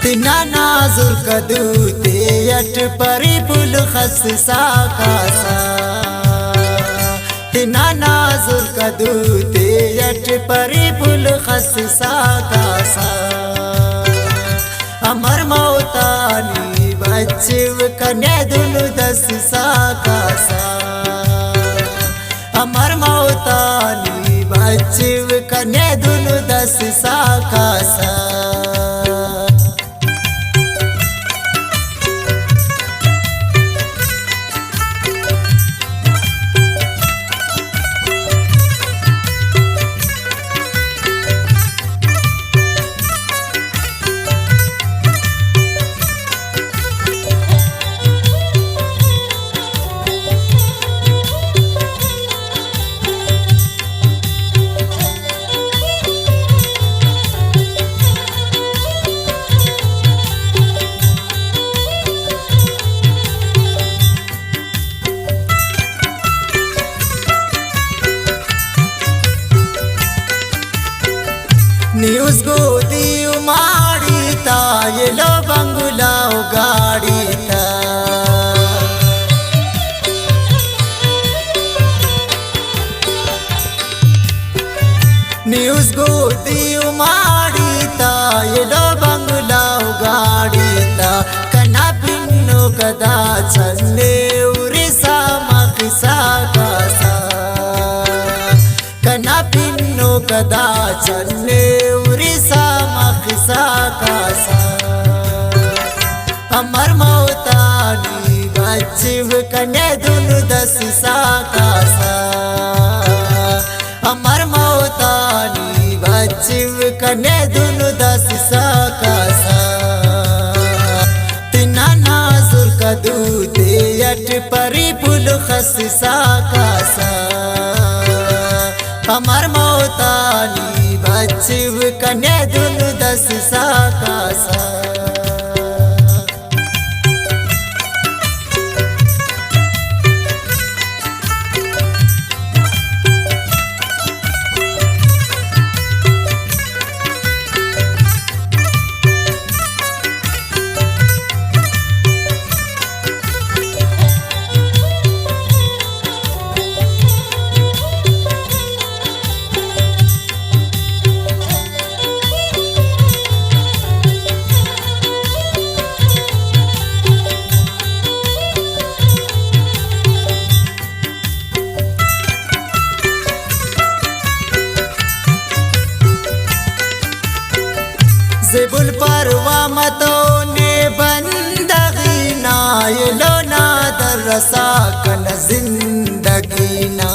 तिना नाजुर कदू तेयट परी पुल खस साकासा तिना नाजुर कदू तेयट परी पुल खस साकासा अमर मौतानी बच्चिव कन्या दुनु दस साकासा अमर मौतानी बच्चिव कन्या दुनु दस साकासा न्यूज़ गोदी उमाड़ी ता ये लो बंगुलाओ गाड़ी ता न्यूज़ गोदी उमाड़ी ता ये लो बंगुलाओ गाड़ी ता कना पिन्नो कदा चले उरिसा मखसा कासा कना पिन्नो कदा चले उरिसा मखसा कासा अमर मौतानी बच्चिव कन्या दुनु दस साकासा अमर मौतानी बच्चिव कन्या दुनु दस साकासा तिना नाजुर कदू तेयट परी पुल खस साकासा अमर मौतानी बच्चिव कन्या दुनु दस साकासा ज़ेबुल परवा मतों ने बंदगी ना ये लो ना दरसा कन जिंदगी ना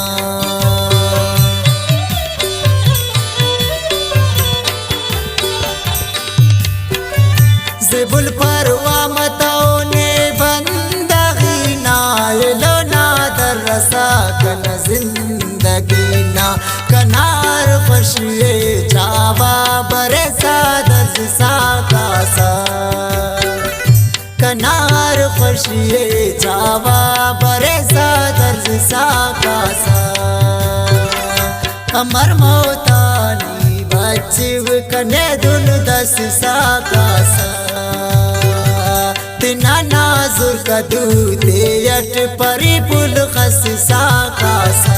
ज़ेबुल परवा मतों ने बंदगी ना ये लो ना दरसा कन जिंदगी ना कनार खुशिये चावा बरसा दस साकासा कनार खुशिये चावा बरसा दस साकासा अमर मौतानी बच्चिव कन्या दुनु दस साकासा तिना नाजुर कदू तेयट परी पुल खस साकासा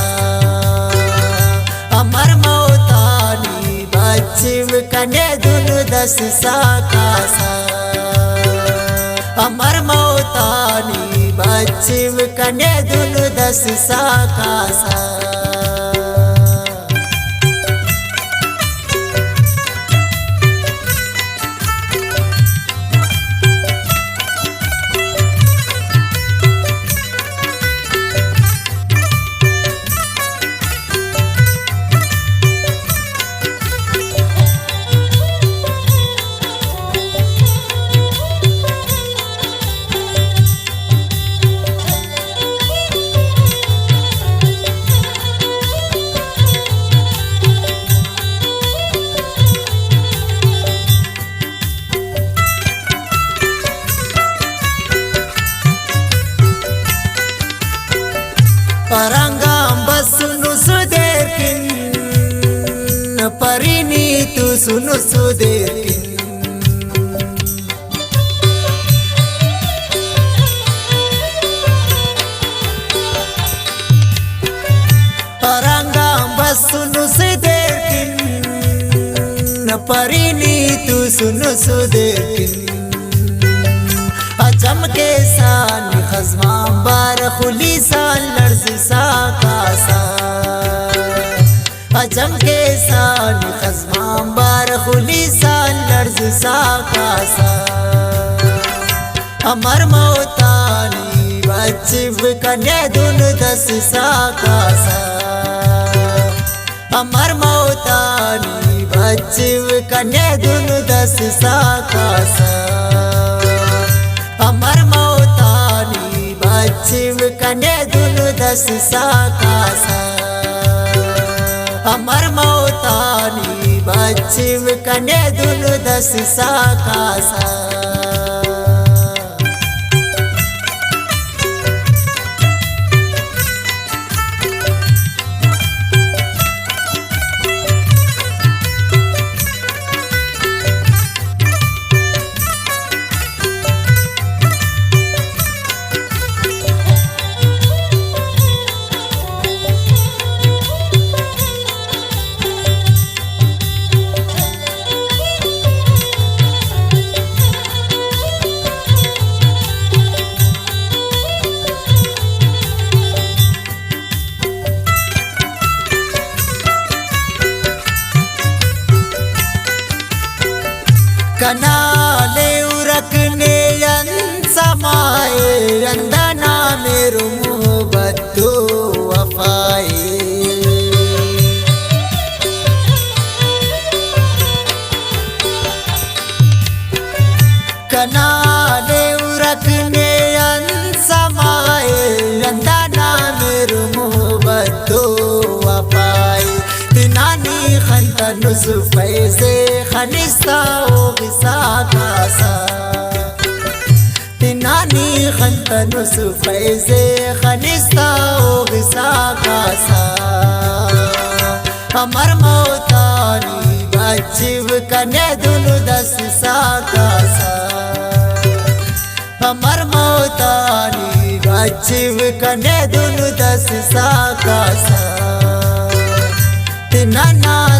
अमर मौतानी बच्चिव कन्या दुनु दस साकासा अमर मौतानी बच्चिव कन्या दुनु दस साकासा परंगाम बसुनु सुदेर किन परिनी तु सुनु सुदेर किन न परीनी तू सुन सुदेकिन अजम के सान खजमा बार खुली सान लर्ज सा कासा अजम के सान खजमा बार खुली सान लर्ज सा कासा अमर मोतानी बचिव कन्या दुन दस सा कासा अमर मोतानी बचिव कन्या दुन दस सा कासा अमर मोतानी बचिव कन्या दुन दस सा कासा अमर मोतानी बचिव कन्या दुन दस सा कासा कनाले उरकने समाए अंदना मेरो मोहब्बत वफाए कनाले उरकने समाए अंदना मेरो मोहब्बत वफाए तिनानी खंता नुज़ुफ़ैज़े खनिस्ता ओ गिसा कासा तिनानी खंता नुज़ुफ़ैज़े खनिस्ता ओ गिसा कासा अमर मोतानी बचिव कन्या दुन दस सा कासा अमर मोतानी बचिव कन्या दुन दस सा कासा तिना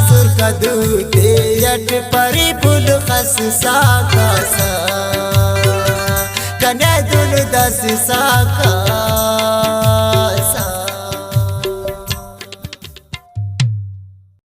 सुर कदूते यट परी पुल खस सा कासा कन्या दुन दस सा का